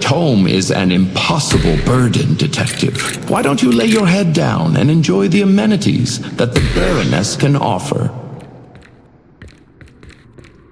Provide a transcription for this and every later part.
tome is an impossible burden, Detective. Why don't you lay your head down and enjoy the amenities that the Baroness can offer?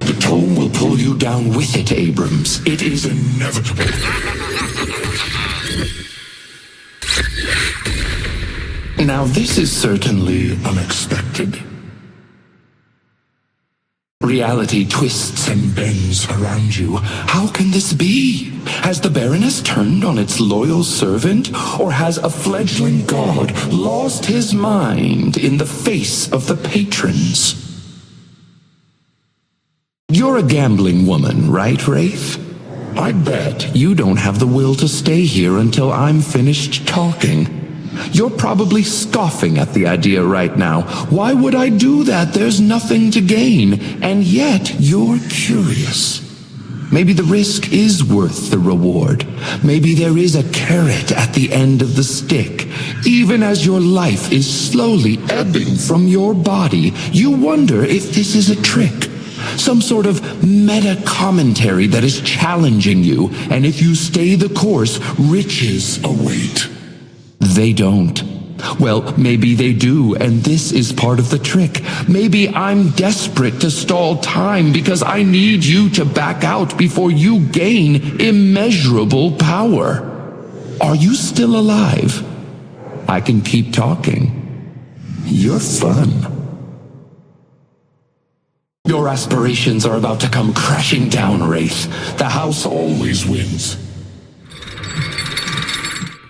The tome will pull you down with it, Abrahms. It is inevitable. Now, this is certainly unexpected. Reality twists and bends around you. How can this be? Has the Baroness turned on its loyal servant? Or has a fledgling god lost his mind in the face of the patrons? You're a gambling woman, right, Wraith? I bet you don't have the will to stay here until I'm finished talking. You're probably scoffing at the idea right now. Why would I do that? There's nothing to gain. And yet, you're curious. Maybe the risk is worth the reward. Maybe there is a carrot at the end of the stick. Even as your life is slowly ebbing from your body, you wonder if this is a trick. Some sort of meta-commentary that is challenging you. And if you stay the course, riches await. They don't. Well, maybe they do, and this is part of the trick. Maybe I'm desperate to stall time because I need you to back out before you gain immeasurable power. Are you still alive? I can keep talking. You're fun. Your aspirations are about to come crashing down, Wraith. The house always wins.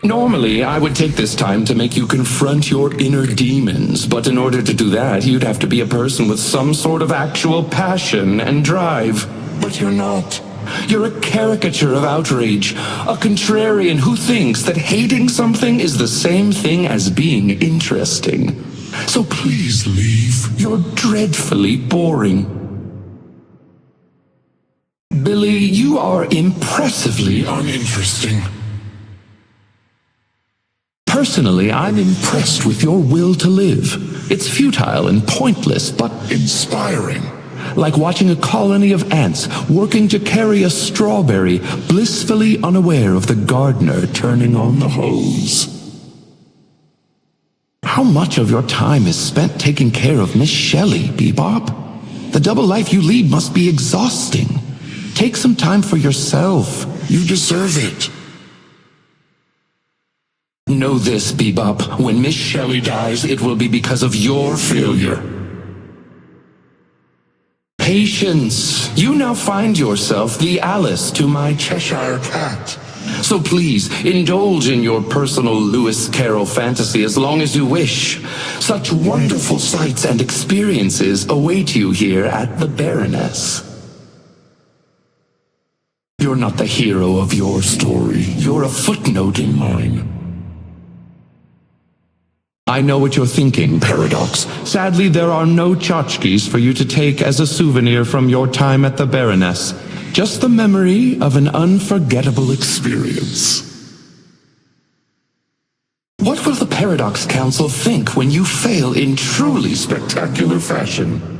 Normally, I would take this time to make you confront your inner demons, but in order to do that, you'd have to be a person with some sort of actual passion and drive. But you're not. You're a caricature of outrage, a contrarian who thinks that hating something is the same thing as being interesting. So please leave. You're dreadfully boring. Billy, you are impressively uninteresting. Personally, I'm impressed with your will to live. It's futile and pointless, but inspiring. Like watching a colony of ants working to carry a strawberry, blissfully unaware of the gardener turning on the hose. How much of your time is spent taking care of Miss Shelley, Bebop? The double life you lead must be exhausting. Take some time for yourself. You deserve it. Know this, Bebop. When Miss Shelley dies, it will be because of your failure. Patience. You now find yourself the Alice to my Cheshire Cat. So please, indulge in your personal Lewis Carroll fantasy as long as you wish. Such wonderful sights and experiences await you here at the Baroness. You're not the hero of your story. You're a footnote in mine. I know what you're thinking, Paradox. Sadly, there are no tchotchkes for you to take as a souvenir from your time at the Baroness. Just the memory of an unforgettable experience. What will the Paradox Council think when you fail in truly spectacular fashion?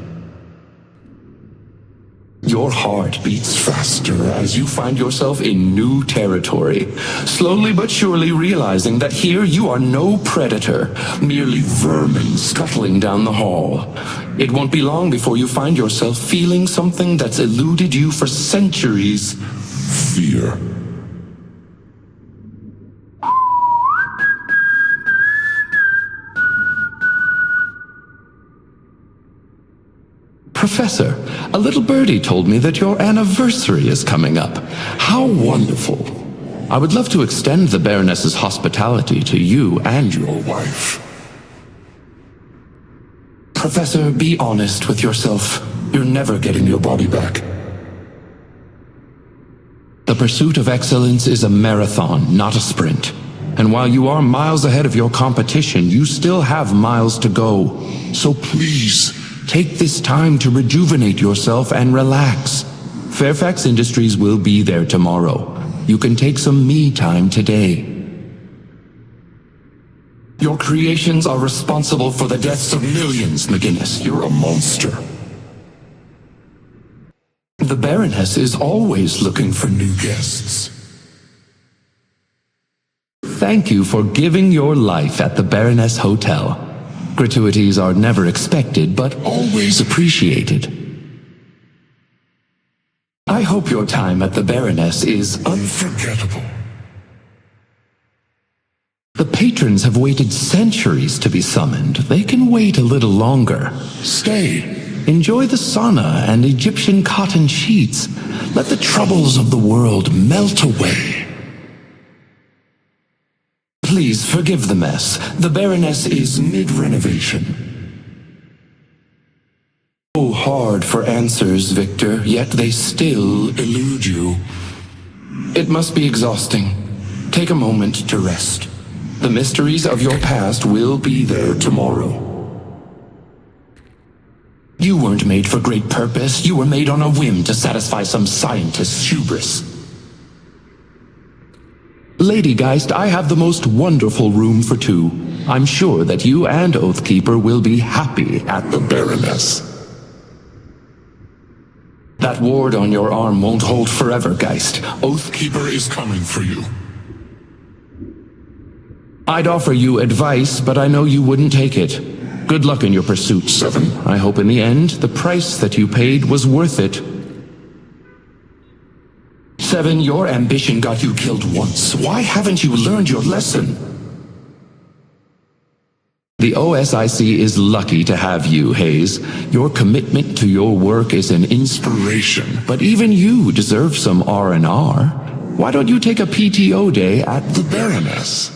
Your heart beats faster as you find yourself in new territory, slowly but surely realizing that here you are no predator, merely vermin scuttling down the hall. It won't be long before you find yourself feeling something that's eluded you for centuries. Fear. Professor, a little birdie told me that your anniversary is coming up. How wonderful. I would love to extend the Baroness's hospitality to you and your wife. Professor, be honest with yourself. You're never getting your body back. The pursuit of excellence is a marathon, not a sprint. And while you are miles ahead of your competition, you still have miles to go. So please, take this time to rejuvenate yourself and relax. Fairfax Industries will be there tomorrow. You can take some me time today. Your creations are responsible for the deaths of millions, McGinnis. You're a monster. The Baroness is always looking for new guests. thank you for giving your life at the Baroness Hotel. Gratuities are never expected, but always appreciated. I hope your time at the Baroness is unforgettable. The patrons have waited centuries to be summoned. They can wait a little longer. Stay. Enjoy the sauna and Egyptian cotton sheets. Let the troubles of the world melt away. Please forgive the mess. The Baroness is mid-renovation. So hard for answers, Victor, yet they still elude you. It must be exhausting. Take a moment to rest. The mysteries of your past will be there tomorrow. You weren't made for great purpose. You were made on a whim to satisfy some scientist's hubris. Lady Geist, I have the most wonderful room for two. I'm sure that you and Oathkeeper will be happy at the Baroness. That ward on your arm won't hold forever, Geist. Oathkeeper is coming for you. I'd offer you advice, but I know you wouldn't take it. Good luck in your pursuit, 7. I hope in the end, the price that you paid was worth it. 7, your ambition got you killed once. Why haven't you learned your lesson? The OSIC is lucky to have you, Haze. Your commitment to your work is an inspiration. But even you deserve some R&R. Why don't you take a PTO day at the Baroness?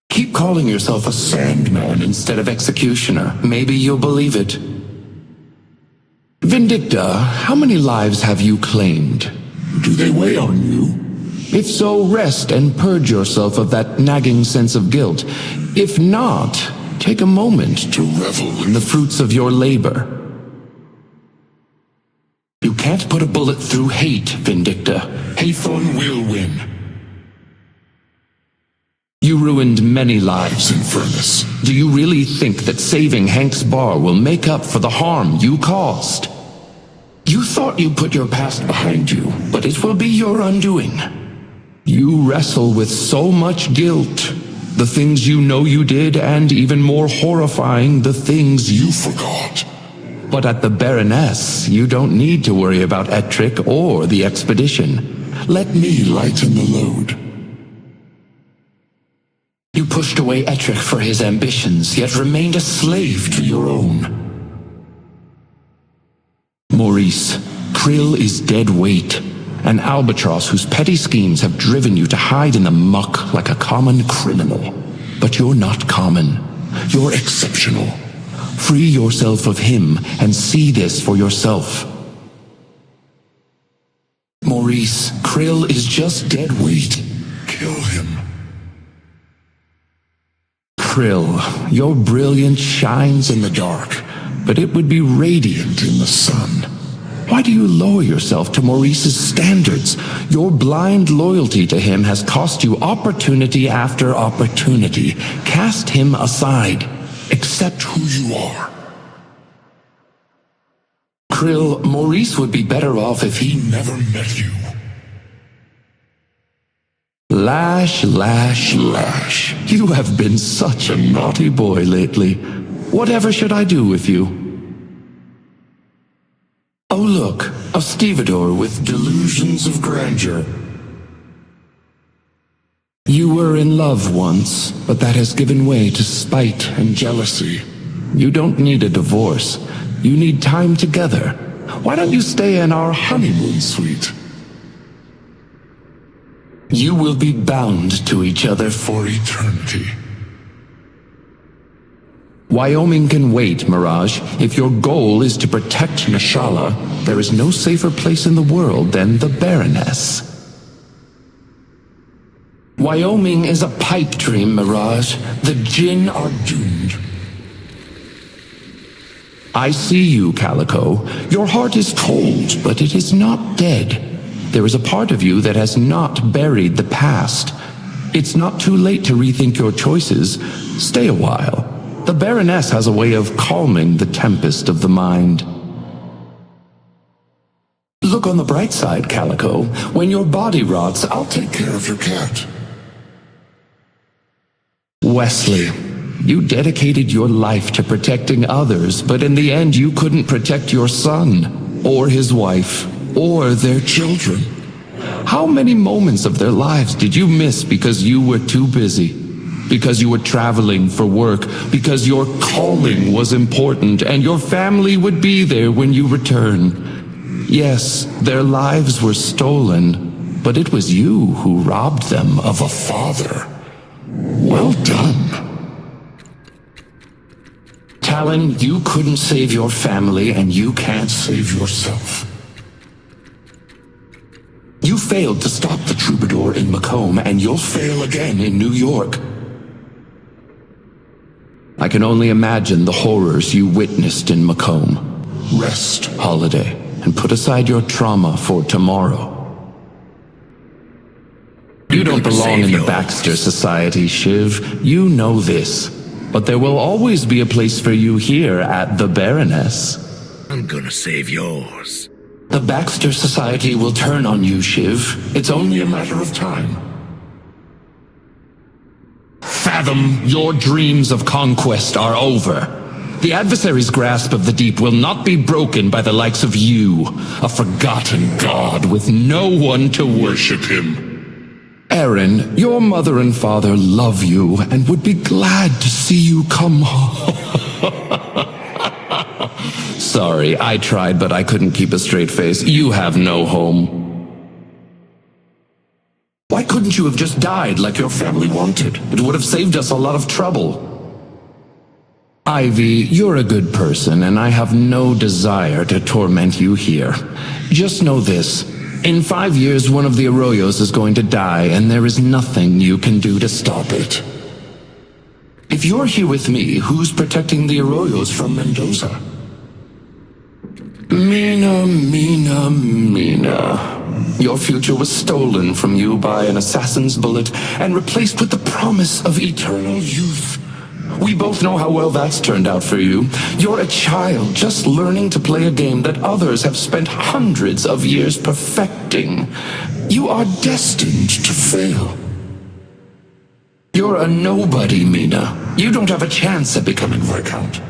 Keep calling yourself a Sandman instead of Executioner. Maybe you'll believe it. Vindicta, how many lives have you claimed? Do they weigh on you? If so, rest and purge yourself of that nagging sense of guilt. If not, take a moment to revel in the fruits of your labor. You can't put a bullet through hate, Vindicta. Hathon will win. You ruined many lives, Infernus. Do you really think that saving Hank's bar will make up for the harm you caused? You thought you put your past behind you, but it will be your undoing. You wrestle with so much guilt. The things you know you did, and even more horrifying, the things you forgot. But at the Baroness, you don't need to worry about Ettrick or the expedition. Let me lighten the load. You pushed away Ettrick for his ambitions, yet remained a slave to your own. Maurice, Krill is dead weight. An albatross whose petty schemes have driven you to hide in the muck like a common criminal. But you're not common. You're exceptional. Free yourself of him and see this for yourself. Maurice, Krill is just dead weight. Kill him. Krill, your brilliance shines in the dark, but it would be radiant in the sun. Why do you lower yourself to Maurice's standards? Your blind loyalty to him has cost you opportunity after opportunity. Cast him aside. Accept who you are. Krill, Maurice would be better off if he never met you. Lash, Lash, Lash. You have been such a naughty boy lately. Whatever should I do with you? Oh look, a stevedore with delusions of grandeur. You were in love once, but that has given way to spite and jealousy. You don't need a divorce. You need time together. Why don't you stay in our honeymoon suite? You will be bound to each other for eternity. Wyoming can wait, Mirage. If your goal is to protect Nishala, there is no safer place in the world than the Baroness. Wyoming is a pipe dream, Mirage. The Jinn are doomed. I see you, Calico. Your heart is cold, but it is not dead. There is a part of you that has not buried the past. It's not too late to rethink your choices. Stay a while. The Baroness has a way of calming the tempest of the mind. Look on the bright side, Calico. When your body rots, I'll take care of your cat. Wesley, you dedicated your life to protecting others, but in the end you couldn't protect your son, or his wife, or their children. How many moments of their lives did you miss because you were too busy? Because you were traveling for work, because your calling was important, and your family would be there when you return. Yes, their lives were stolen, but it was you who robbed them of a father. Well done. Talon, you couldn't save your family, and you can't save yourself. You failed to stop the troubadour in Macomb, and you'll fail again in New York. I can only imagine the horrors you witnessed in Macomb. Rest, Holliday, and put aside your trauma for tomorrow. You don't belong in the Baxter Society, Shiv. You know this. But there will always be a place for you here at the Baroness. I'm gonna save yours. The Baxter Society will turn on you, Shiv. It's only a matter of time. Fathom, your dreams of conquest are over. The adversary's grasp of the deep will not be broken by the likes of you, a forgotten god with no one to worship him. Aaron, your mother and father love you and would be glad to see you come home. Sorry, I tried, but I couldn't keep a straight face. You have no home. Why couldn't you have just died like your family wanted? It would have saved us a lot of trouble. Ivy, you're a good person, and I have no desire to torment you here. Just know this. In 5 years, one of the Arroyos is going to die, and there is nothing you can do to stop it. If you're here with me, who's protecting the Arroyos from Mendoza? Mina. Your future was stolen from you by an assassin's bullet and replaced with the promise of eternal youth. We both know how well that's turned out for you. You're a child just learning to play a game that others have spent hundreds of years perfecting. You are destined to fail. You're a nobody, Mina. You don't have a chance at becoming Viscount.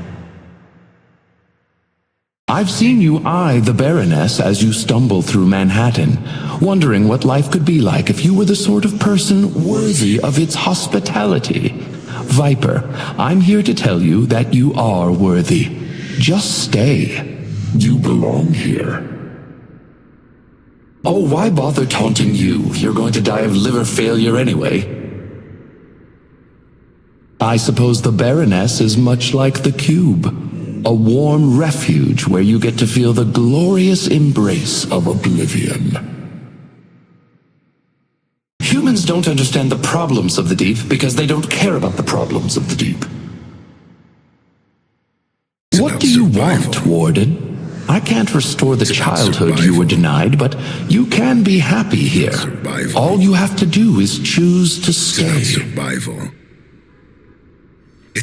I've seen you eye the Baroness as you stumble through Manhattan, wondering what life could be like if you were the sort of person worthy of its hospitality. Vyper, I'm here to tell you that you are worthy. Just stay. You belong here. Oh, why bother taunting you? You're going to die of liver failure anyway. I suppose the Baroness is much like the Cube. A warm refuge where you get to feel the glorious embrace of oblivion. Humans don't understand the problems of the deep because they don't care about the problems of the deep. What do you want, Warden? I can't restore the childhood you were denied, but you can be happy here. All you have to do is choose to stay. Survival.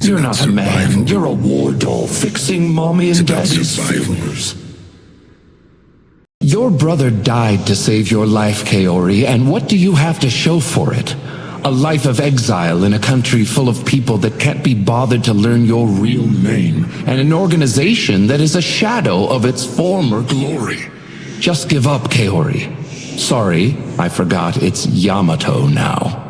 You're not a man, you're a war doll fixing mommy and daddy's feelings. Your brother died to save your life, Kaori, and what do you have to show for it? A life of exile in a country full of people that can't be bothered to learn your real name, and an organization that is a shadow of its former glory. Just give up, Kaori. Sorry, I forgot it's Yamato now.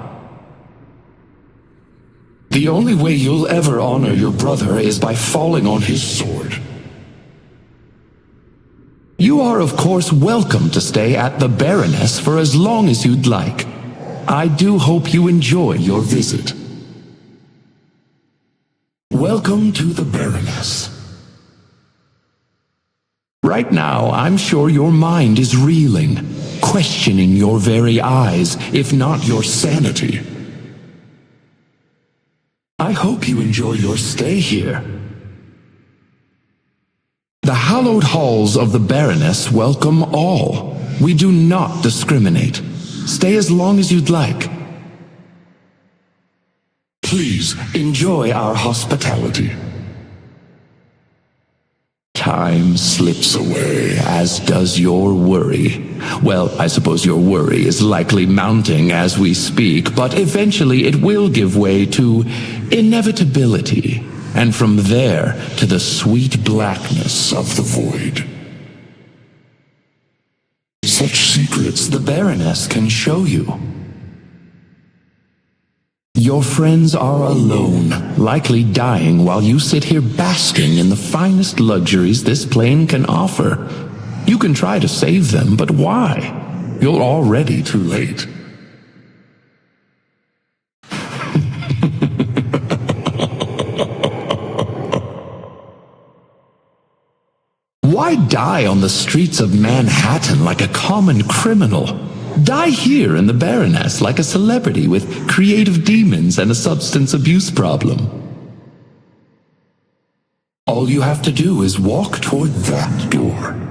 The only way you'll ever honor your brother is by falling on his sword. You are, of course, welcome to stay at the Baroness for as long as you'd like. I do hope you enjoy your visit. Welcome to the Baroness. Right now, I'm sure your mind is reeling, questioning your very eyes, if not your sanity. I hope you enjoy your stay here. The hallowed halls of the Baroness welcome all. We do not discriminate. Stay as long as you'd like. Please enjoy our hospitality. Time slips away, as does your worry. Well, I suppose your worry is likely mounting as we speak, but eventually it will give way to inevitability, and from there to the sweet blackness of the void. Such secrets the Baroness can show you. Your friends are alone, likely dying while you sit here basking in the finest luxuries this plane can offer. You can try to save them, but why? You're already too late. Why die on the streets of Manhattan like a common criminal? Die here in the Baroness like a celebrity with creative demons and a substance abuse problem. All you have to do is walk toward that door.